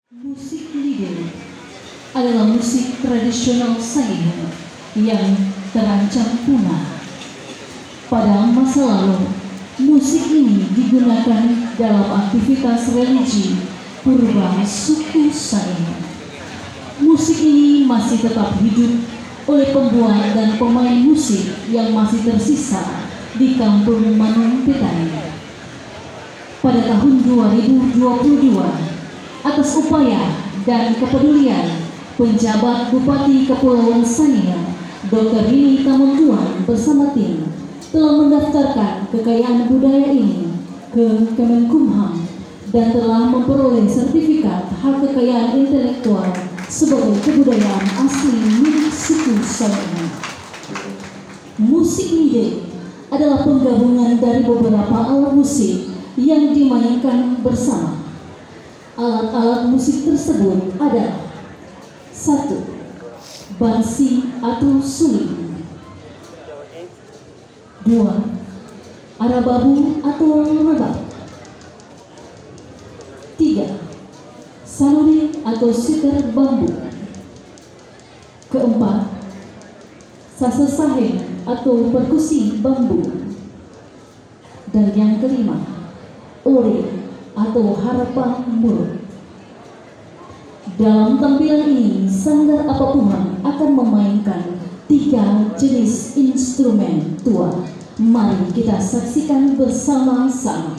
Musik lide adalah musik tradisional Saiha yang terancam punah. Pada masa lalu, musik ini digunakan dalam aktivitas religi purba suku Saiha. Musik ini masih tetap hidup oleh pembuat dan pemain musik yang masih tersisa di kampung Manung Petai. Pada tahun 2022, atas upaya dan kepedulian penjabat Bupati Kepulauan Saiha, Dr. Rini Tamuntuan bersama tim telah mendaftarkan kekayaan budaya ini ke Kemenkumham dan telah memperoleh sertifikat hak kekayaan intelektual sebagai kebudayaan asli milik suku Saiha. Musik lide adalah penggabungan dari beberapa alat musik yang dimainkan bersama. Alat-alat musik tersebut adalah 1. Bansi atau suling, 2. arababu atau rebab, 3. sanuri atau sitar bambu, 4. sasesahen atau perkusi bambu, dan yang kelima, ore atau harapan murut. Dalam tampilan ini, Sanggar Apapuhan akan memainkan 3 jenis instrumen tua. Mari kita saksikan bersama-sama.